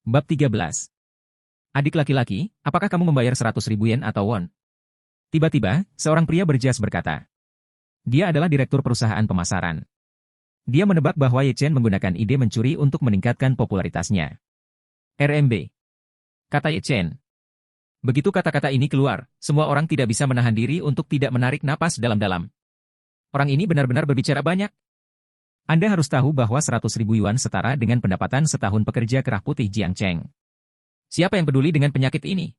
Bab 13. Adik laki-laki, apakah kamu membayar 100.000 yen atau won? Tiba-tiba, seorang pria berjas berkata. Dia adalah direktur perusahaan pemasaran. Dia menebak bahwa Ye Chen menggunakan ide mencuri untuk meningkatkan popularitasnya. RMB. Kata Ye Chen. Begitu kata-kata ini keluar, semua orang tidak bisa menahan diri untuk tidak menarik napas dalam-dalam. Orang ini benar-benar berbicara banyak. Anda harus tahu bahwa 100.000 yuan setara dengan pendapatan setahun pekerja kerah putih Jiang Cheng. Siapa yang peduli dengan penyakit ini?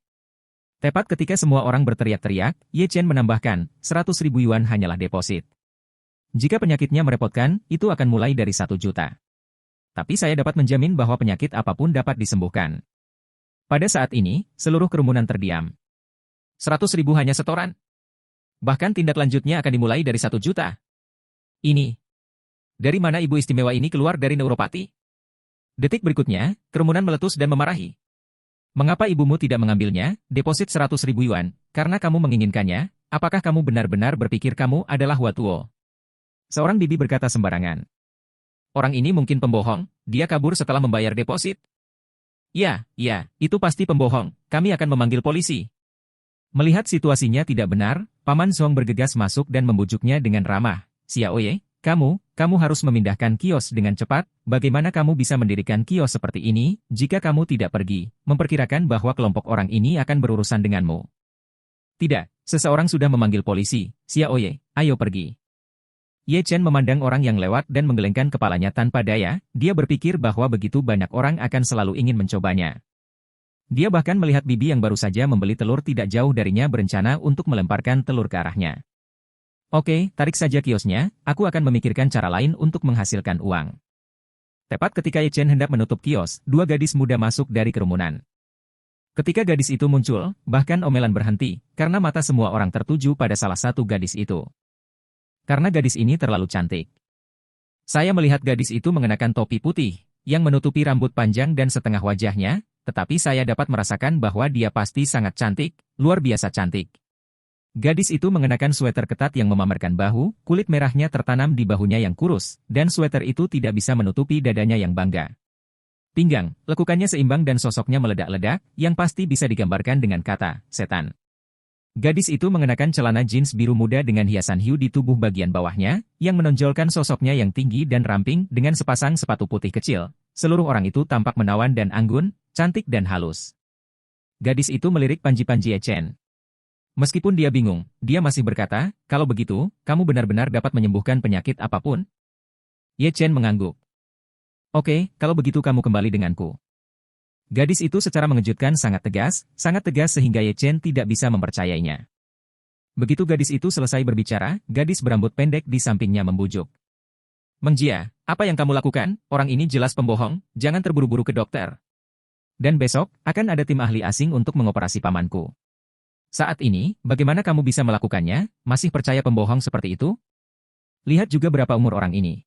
Tepat ketika semua orang berteriak-teriak, Ye Chen menambahkan, 100.000 yuan hanyalah deposit. Jika penyakitnya merepotkan, itu akan mulai dari 1 juta. Tapi saya dapat menjamin bahwa penyakit apapun dapat disembuhkan. Pada saat ini, seluruh kerumunan terdiam. 100.000 hanya setoran. Bahkan tindak lanjutnya akan dimulai dari 1 juta. Ini. Dari mana ibu istimewa ini keluar dari neuropati? Detik berikutnya, kerumunan meletus dan memarahi. Mengapa ibumu tidak mengambilnya, deposit 100.000 yuan, karena kamu menginginkannya? Apakah kamu benar-benar berpikir kamu adalah Watuo? Seorang bibi berkata sembarangan. Orang ini mungkin pembohong, dia kabur setelah membayar deposit. Ya, itu pasti pembohong, kami akan memanggil polisi. Melihat situasinya tidak benar, Paman Song bergegas masuk dan membujuknya dengan ramah. Xiaoye, kamu harus memindahkan kios dengan cepat. Bagaimana kamu bisa mendirikan kios seperti ini, jika kamu tidak pergi, memperkirakan bahwa kelompok orang ini akan berurusan denganmu? Tidak, seseorang sudah memanggil polisi. Xiaoye, ayo pergi. Ye Chen memandang orang yang lewat dan menggelengkan kepalanya tanpa daya, dia berpikir bahwa begitu banyak orang akan selalu ingin mencobanya. Dia bahkan melihat bibi yang baru saja membeli telur tidak jauh darinya berencana untuk melemparkan telur ke arahnya. Oke, tarik saja kiosnya, aku akan memikirkan cara lain untuk menghasilkan uang. Tepat ketika Ye Chen hendak menutup kios, 2 gadis muda masuk dari kerumunan. Ketika gadis itu muncul, bahkan omelan berhenti, karena mata semua orang tertuju pada salah satu gadis itu. Karena gadis ini terlalu cantik. Saya melihat gadis itu mengenakan topi putih, yang menutupi rambut panjang dan setengah wajahnya, tetapi saya dapat merasakan bahwa dia pasti sangat cantik, luar biasa cantik. Gadis itu mengenakan sweater ketat yang memamerkan bahu, kulit merahnya tertanam di bahunya yang kurus, dan sweater itu tidak bisa menutupi dadanya yang bangga. Pinggang, lekukannya seimbang dan sosoknya meledak-ledak, yang pasti bisa digambarkan dengan kata, setan. Gadis itu mengenakan celana jeans biru muda dengan hiasan hiu di tubuh bagian bawahnya, yang menonjolkan sosoknya yang tinggi dan ramping dengan sepasang sepatu putih kecil. Seluruh orang itu tampak menawan dan anggun, cantik dan halus. Gadis itu melirik panji-panji Ye Chen. Meskipun dia bingung, dia masih berkata, kalau begitu, kamu benar-benar dapat menyembuhkan penyakit apapun? Ye Chen mengangguk. Oke, kalau begitu kamu kembali denganku. Gadis itu secara mengejutkan sangat tegas sehingga Ye Chen tidak bisa mempercayainya. Begitu gadis itu selesai berbicara, gadis berambut pendek di sampingnya membujuk. Mengjia, apa yang kamu lakukan? Orang ini jelas pembohong, jangan terburu-buru ke dokter. Dan besok, akan ada tim ahli asing untuk mengoperasi pamanku. Saat ini, bagaimana kamu bisa melakukannya? Masih percaya pembohong seperti itu? Lihat juga berapa umur orang ini.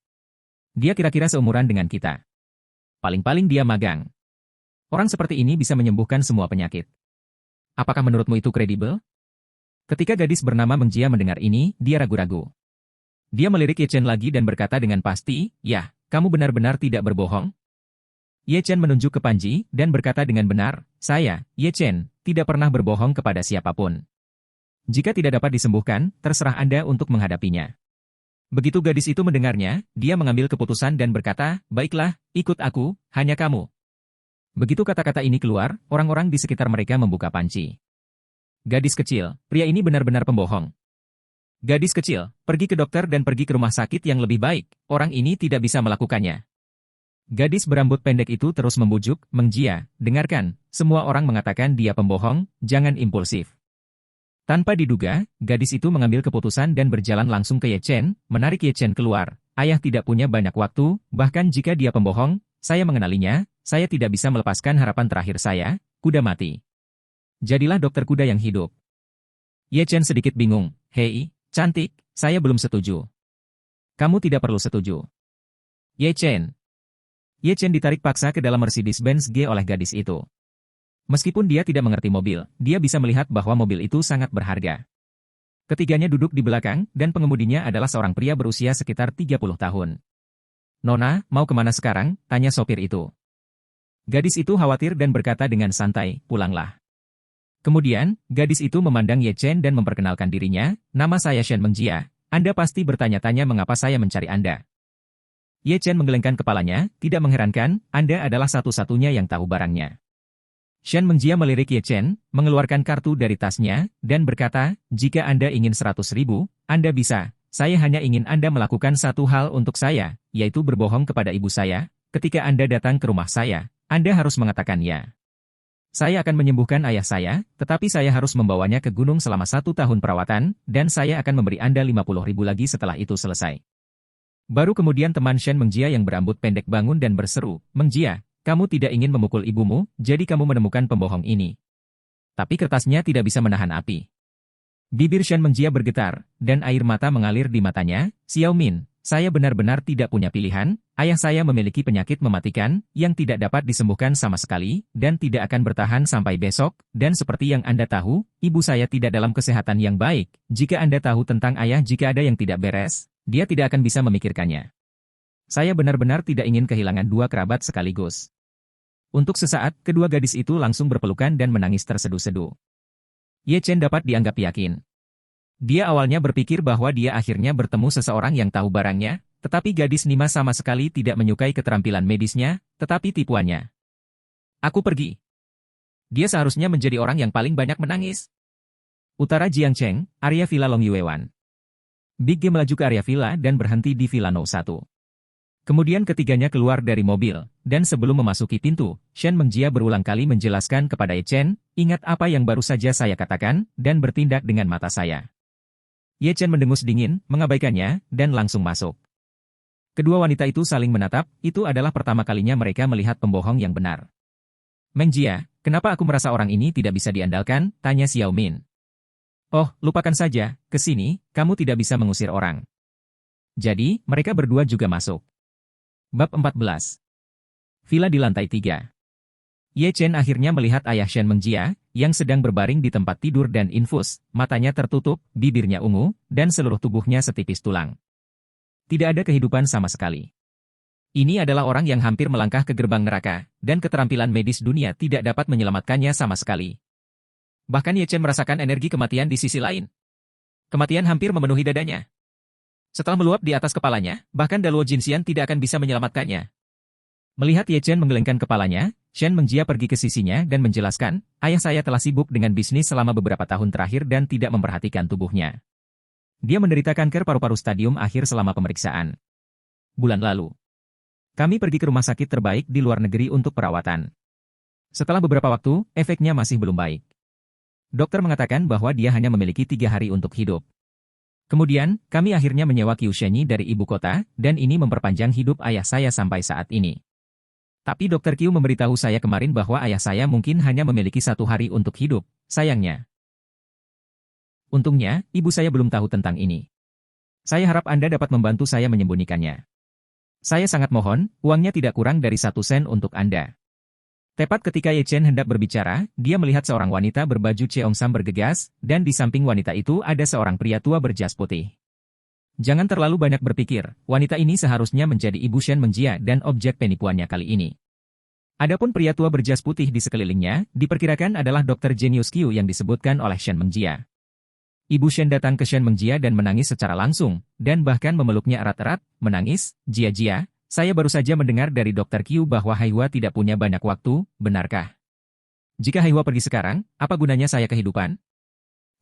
Dia kira-kira seumuran dengan kita. Paling-paling dia magang. Orang seperti ini bisa menyembuhkan semua penyakit. Apakah menurutmu itu kredibel? Ketika gadis bernama Mengjia mendengar ini, dia ragu-ragu. Dia melirik Ye Chen lagi dan berkata dengan pasti, ya, kamu benar-benar tidak berbohong? Ye Chen menunjuk ke Panji dan berkata dengan benar, saya, Ye Chen, tidak pernah berbohong kepada siapapun. Jika tidak dapat disembuhkan, terserah Anda untuk menghadapinya. Begitu gadis itu mendengarnya, dia mengambil keputusan dan berkata, baiklah, ikut aku, hanya kamu. Begitu kata-kata ini keluar, orang-orang di sekitar mereka membuka panci. Gadis kecil, pria ini benar-benar pembohong. Gadis kecil, pergi ke dokter dan pergi ke rumah sakit yang lebih baik, orang ini tidak bisa melakukannya. Gadis berambut pendek itu terus membujuk, Mengjia, dengarkan, semua orang mengatakan dia pembohong, jangan impulsif. Tanpa diduga, gadis itu mengambil keputusan dan berjalan langsung ke Ye Chen, menarik Ye Chen keluar. Ayah tidak punya banyak waktu, bahkan jika dia pembohong, saya mengenalinya, saya tidak bisa melepaskan harapan terakhir saya, kuda mati. Jadilah dokter kuda yang hidup. Ye Chen sedikit bingung, hei, cantik, saya belum setuju. Kamu tidak perlu setuju. Ye Chen. Ye Chen ditarik paksa ke dalam Mercedes-Benz G oleh gadis itu. Meskipun dia tidak mengerti mobil, dia bisa melihat bahwa mobil itu sangat berharga. Ketiganya duduk di belakang, dan pengemudinya adalah seorang pria berusia sekitar 30 tahun. Nona, mau kemana sekarang? Tanya sopir itu. Gadis itu khawatir dan berkata dengan santai, pulanglah. Kemudian, gadis itu memandang Ye Chen dan memperkenalkan dirinya, nama saya Shen Mengjia, Anda pasti bertanya-tanya mengapa saya mencari Anda. Ye Chen menggelengkan kepalanya, tidak mengherankan, Anda adalah satu-satunya yang tahu barangnya. Shen Mengjia melirik Ye Chen, mengeluarkan kartu dari tasnya, dan berkata, jika Anda ingin 100.000, Anda bisa. Saya hanya ingin Anda melakukan satu hal untuk saya, yaitu berbohong kepada ibu saya. Ketika Anda datang ke rumah saya, Anda harus mengatakan ya. Saya akan menyembuhkan ayah saya, tetapi saya harus membawanya ke gunung selama 1 tahun perawatan, dan saya akan memberi Anda 50.000 lagi setelah itu selesai. Baru kemudian teman Shen Mengjia yang berambut pendek bangun dan berseru, Mengjia, kamu tidak ingin memukul ibumu, jadi kamu menemukan pembohong ini. Tapi kertasnya tidak bisa menahan api. Bibir Shen Mengjia bergetar, dan air mata mengalir di matanya. Xiao Min, saya benar-benar tidak punya pilihan, ayah saya memiliki penyakit mematikan, yang tidak dapat disembuhkan sama sekali, dan tidak akan bertahan sampai besok, dan seperti yang Anda tahu, ibu saya tidak dalam kesehatan yang baik. Jika Anda tahu tentang ayah jika ada yang tidak beres, dia tidak akan bisa memikirkannya. Saya benar-benar tidak ingin kehilangan 2 kerabat sekaligus. Untuk sesaat, kedua gadis itu langsung berpelukan dan menangis terseduh-seduh. Ye Chen dapat dianggap yakin. Dia awalnya berpikir bahwa dia akhirnya bertemu seseorang yang tahu barangnya, tetapi gadis Nima sama sekali tidak menyukai keterampilan medisnya, tetapi tipuannya. Aku pergi. Dia seharusnya menjadi orang yang paling banyak menangis. Utara Jiangcheng, area Villa Long Yuewan. Big G melaju ke area villa dan berhenti di Villa No 1. Kemudian ketiganya keluar dari mobil, dan sebelum memasuki pintu, Shen Mengjia berulang kali menjelaskan kepada Ye Chen, ingat apa yang baru saja saya katakan, dan bertindak dengan mata saya. Ye Chen mendengus dingin, mengabaikannya, dan langsung masuk. Kedua wanita itu saling menatap, itu adalah pertama kalinya mereka melihat pembohong yang benar. Mengjia, kenapa aku merasa orang ini tidak bisa diandalkan? Tanya Xiao Min. Oh, lupakan saja, ke sini, kamu tidak bisa mengusir orang. Jadi, mereka berdua juga masuk. Bab 14. Villa di lantai 3. Ye Chen akhirnya melihat ayah Shen Mengjia, yang sedang berbaring di tempat tidur dan infus, matanya tertutup, bibirnya ungu, dan seluruh tubuhnya setipis tulang. Tidak ada kehidupan sama sekali. Ini adalah orang yang hampir melangkah ke gerbang neraka, dan keterampilan medis dunia tidak dapat menyelamatkannya sama sekali. Bahkan Ye Chen merasakan energi kematian di sisi lain. Kematian hampir memenuhi dadanya. Setelah meluap di atas kepalanya, bahkan Daluo Jinxian tidak akan bisa menyelamatkannya. Melihat Ye Chen menggelengkan kepalanya, Shen Mengjia pergi ke sisinya dan menjelaskan, ayah saya telah sibuk dengan bisnis selama beberapa tahun terakhir dan tidak memperhatikan tubuhnya. Dia menderita kanker paru-paru stadium akhir selama pemeriksaan. Bulan lalu, kami pergi ke rumah sakit terbaik di luar negeri untuk perawatan. Setelah beberapa waktu, efeknya masih belum baik. Dokter mengatakan bahwa dia hanya memiliki 3 hari untuk hidup. Kemudian, kami akhirnya menyewa Kyushenyi dari ibu kota, dan ini memperpanjang hidup ayah saya sampai saat ini. Tapi Dokter Q memberitahu saya kemarin bahwa ayah saya mungkin hanya memiliki 1 hari untuk hidup, sayangnya. Untungnya, ibu saya belum tahu tentang ini. Saya harap Anda dapat membantu saya menyembunyikannya. Saya sangat mohon, uangnya tidak kurang dari 1 sen untuk Anda. Tepat ketika Ye Chen hendak berbicara, dia melihat seorang wanita berbaju Cheongsam bergegas, dan di samping wanita itu ada seorang pria tua berjas putih. Jangan terlalu banyak berpikir, wanita ini seharusnya menjadi ibu Shen Mengjia dan objek penipuannya kali ini. Adapun pria tua berjas putih di sekelilingnya, diperkirakan adalah Dr. Genius Q yang disebutkan oleh Shen Mengjia. Ibu Shen datang ke Shen Mengjia dan menangis secara langsung, dan bahkan memeluknya erat-erat, menangis, Jia, saya baru saja mendengar dari Dr. Q bahwa Haihua tidak punya banyak waktu, benarkah? Jika Haihua pergi sekarang, apa gunanya saya kehidupan?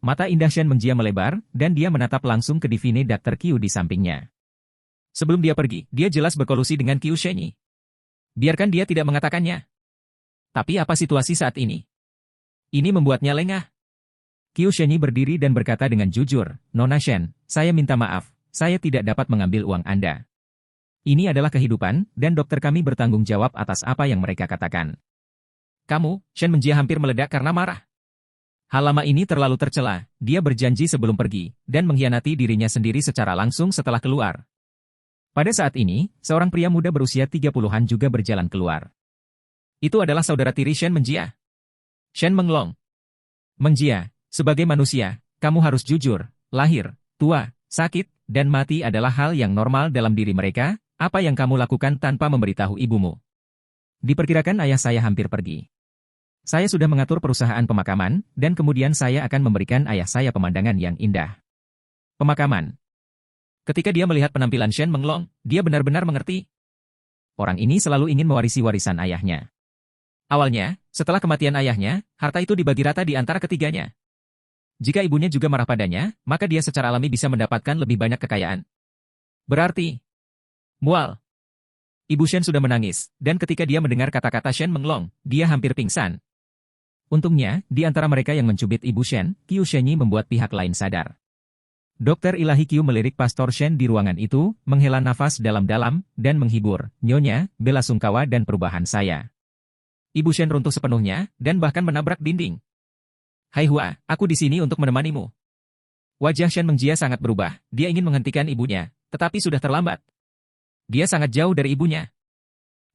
Mata indah Shen Mengjia melebar, dan dia menatap langsung ke Divine Dr. Q di sampingnya. Sebelum dia pergi, dia jelas berkolusi dengan Kyushenyi. Biarkan dia tidak mengatakannya. Tapi apa situasi saat ini? Ini membuatnya lengah. Kyushenyi berdiri dan berkata dengan jujur, Nona Shen, saya minta maaf, saya tidak dapat mengambil uang Anda. Ini adalah kehidupan, dan dokter kami bertanggung jawab atas apa yang mereka katakan. Kamu, Shen Mengjia hampir meledak karena marah. Hal lama ini terlalu tercela, dia berjanji sebelum pergi, dan mengkhianati dirinya sendiri secara langsung setelah keluar. Pada saat ini, seorang pria muda berusia 30-an juga berjalan keluar. Itu adalah saudara tiri Shen Mengjia. Shen Menglong. Mengjia, sebagai manusia, kamu harus jujur, lahir, tua, sakit, dan mati adalah hal yang normal dalam diri mereka. Apa yang kamu lakukan tanpa memberitahu ibumu? Diperkirakan ayah saya hampir pergi. Saya sudah mengatur perusahaan pemakaman, dan kemudian saya akan memberikan ayah saya pemandangan yang indah. Pemakaman. Ketika dia melihat penampilan Shen Menglong, dia benar-benar mengerti. Orang ini selalu ingin mewarisi warisan ayahnya. Awalnya, setelah kematian ayahnya, harta itu dibagi rata di antara ketiganya. Jika ibunya juga marah padanya, maka dia secara alami bisa mendapatkan lebih banyak kekayaan. Berarti, mual. Ibu Shen sudah menangis, dan ketika dia mendengar kata-kata Shen Menglong, dia hampir pingsan. Untungnya, di antara mereka yang mencubit Ibu Shen, Qiu Shenyi membuat pihak lain sadar. Dokter Ilahi Qiu melirik Pastor Shen di ruangan itu, menghela nafas dalam-dalam, dan menghibur, "Nyonya, bela sungkawa dan perubahan saya." Ibu Shen runtuh sepenuhnya, dan bahkan menabrak dinding. "Hai Hua, aku di sini untuk menemanimu." Wajah Shen Mengjia sangat berubah, dia ingin menghentikan ibunya, tetapi sudah terlambat. Dia sangat jauh dari ibunya.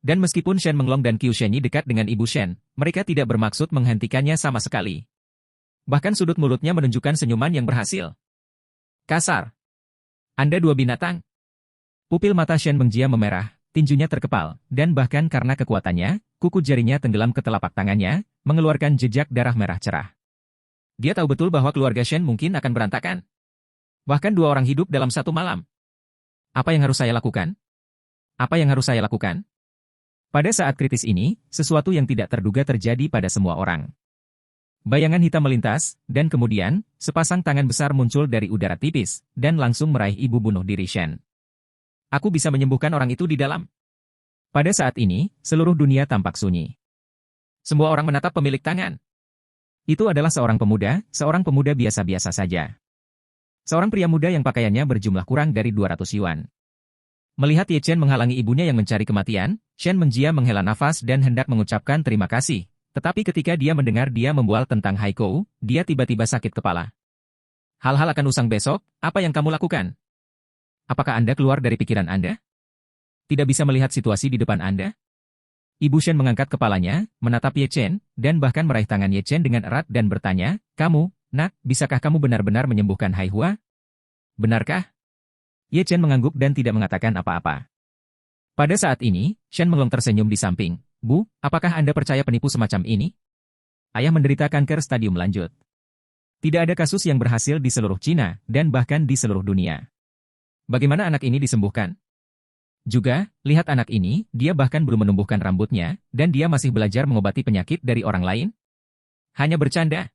Dan meskipun Shen Menglong dan Qiu Shenyi dekat dengan Ibu Shen, mereka tidak bermaksud menghentikannya sama sekali. Bahkan sudut mulutnya menunjukkan senyuman yang berhasil. "Kasar. Anda dua binatang." Pupil mata Shen Mengjia memerah, tinjunya terkepal, dan bahkan karena kekuatannya, kuku jarinya tenggelam ke telapak tangannya, mengeluarkan jejak darah merah cerah. Dia tahu betul bahwa keluarga Shen mungkin akan berantakan. Bahkan 2 orang hidup dalam 1 malam. Apa yang harus saya lakukan? Apa yang harus saya lakukan? Pada saat kritis ini, sesuatu yang tidak terduga terjadi pada semua orang. Bayangan hitam melintas, dan kemudian, sepasang tangan besar muncul dari udara tipis, dan langsung meraih ibu bunuh diri Shen. "Aku bisa menyembuhkan orang itu di dalam." Pada saat ini, seluruh dunia tampak sunyi. Semua orang menatap pemilik tangan. Itu adalah seorang pemuda biasa-biasa saja. Seorang pria muda yang pakaiannya berjumlah kurang dari 200 yuan. Melihat Ye Chen menghalangi ibunya yang mencari kematian, Shen Mengjia menghela nafas dan hendak mengucapkan terima kasih. Tetapi ketika dia mendengar dia membual tentang Haikou, dia tiba-tiba sakit kepala. "Hal-hal akan usang besok, apa yang kamu lakukan? Apakah Anda keluar dari pikiran Anda? Tidak bisa melihat situasi di depan Anda?" Ibu Shen mengangkat kepalanya, menatap Ye Chen, dan bahkan meraih tangan Ye Chen dengan erat dan bertanya, "Kamu, Nak, bisakah kamu benar-benar menyembuhkan Hai Hua? Benarkah?" Ye Chen mengangguk dan tidak mengatakan apa-apa. Pada saat ini, Shen Menglong tersenyum di samping. "Bu, apakah Anda percaya penipu semacam ini? Ayah menderita kanker stadium lanjut. Tidak ada kasus yang berhasil di seluruh Cina, dan bahkan di seluruh dunia. Bagaimana anak ini disembuhkan? Juga, lihat anak ini, dia bahkan belum menumbuhkan rambutnya, dan dia masih belajar mengobati penyakit dari orang lain? Hanya bercanda."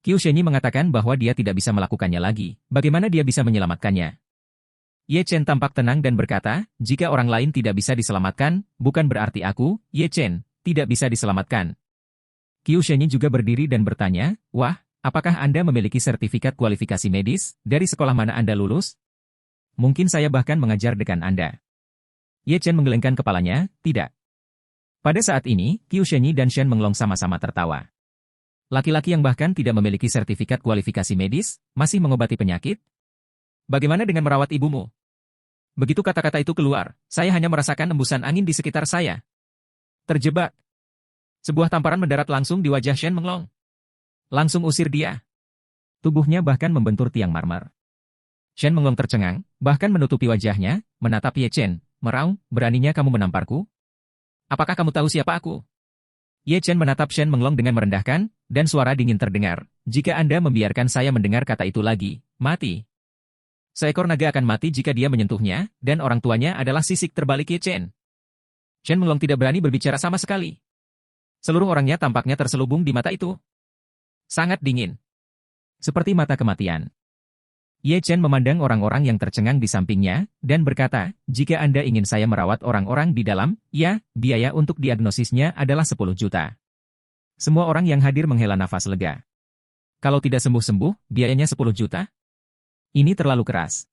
Qiu Shenyi mengatakan bahwa dia tidak bisa melakukannya lagi. Bagaimana dia bisa menyelamatkannya? Ye Chen tampak tenang dan berkata, "Jika orang lain tidak bisa diselamatkan, bukan berarti aku, Ye Chen, tidak bisa diselamatkan." Qiu Shenyi juga berdiri dan bertanya, "Wah, apakah Anda memiliki sertifikat kualifikasi medis? Dari sekolah mana Anda lulus? Mungkin saya bahkan mengajar dekan Anda." Ye Chen menggelengkan kepalanya, "Tidak." Pada saat ini, Qiu Shenyi dan Shen Menglong sama-sama tertawa. Laki-laki yang bahkan tidak memiliki sertifikat kualifikasi medis, masih mengobati penyakit? Bagaimana dengan merawat ibumu? Begitu kata-kata itu keluar, saya hanya merasakan embusan angin di sekitar saya. Terjebak. Sebuah tamparan mendarat langsung di wajah Shen Menglong. Langsung usir dia. Tubuhnya bahkan membentur tiang marmer. Shen Menglong tercengang, bahkan menutupi wajahnya, menatap Ye Chen. "Meraung, beraninya kamu menamparku? Apakah kamu tahu siapa aku?" Ye Chen menatap Shen Menglong dengan merendahkan, dan suara dingin terdengar. "Jika Anda membiarkan saya mendengar kata itu lagi, mati. Seekor naga akan mati jika dia menyentuhnya, dan orang tuanya adalah sisik terbalik Ye Chen." Shen Menglong tidak berani berbicara sama sekali. Seluruh orangnya tampaknya terselubung di mata itu. Sangat dingin. Seperti mata kematian. Ye Chen memandang orang-orang yang tercengang di sampingnya, dan berkata, "Jika Anda ingin saya merawat orang-orang di dalam, ya, biaya untuk diagnosisnya adalah 10 juta. Semua orang yang hadir menghela nafas lega. Kalau tidak sembuh-sembuh, biayanya 10 juta? Ini terlalu keras.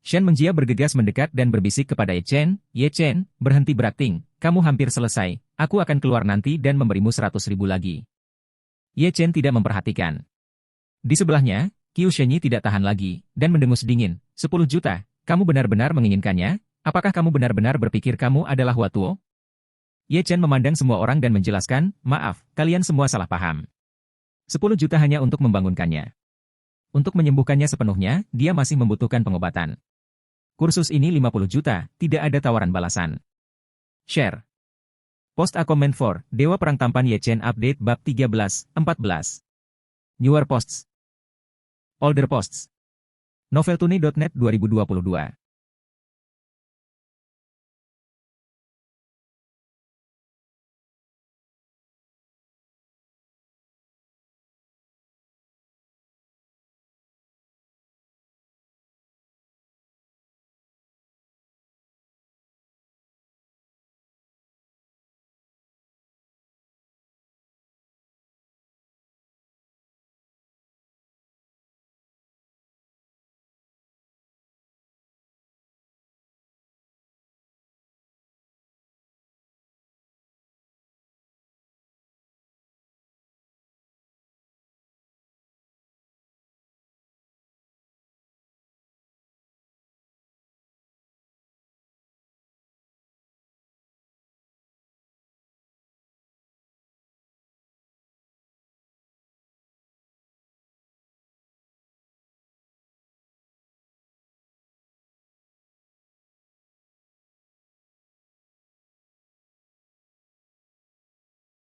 Shen Mengjia bergegas mendekat dan berbisik kepada Ye Chen, berhenti berakting, kamu hampir selesai, aku akan keluar nanti dan memberimu 100.000 lagi. Ye Chen tidak memperhatikan. Di sebelahnya, Qiu Shenyi tidak tahan lagi, dan mendengus dingin, 10 juta, kamu benar-benar menginginkannya? Apakah kamu benar-benar berpikir kamu adalah Hua Tuo? Ye Chen memandang semua orang dan menjelaskan, maaf, kalian semua salah paham. 10 juta hanya untuk membangunkannya. Untuk menyembuhkannya sepenuhnya, dia masih membutuhkan pengobatan. Kursus ini 50 juta, tidak ada tawaran balasan. Share. Post a comment for Dewa Perang Tampan Ye-Chen Update Bab 13, 14. Newer Posts. Older Posts. Noveltuni.net 2022.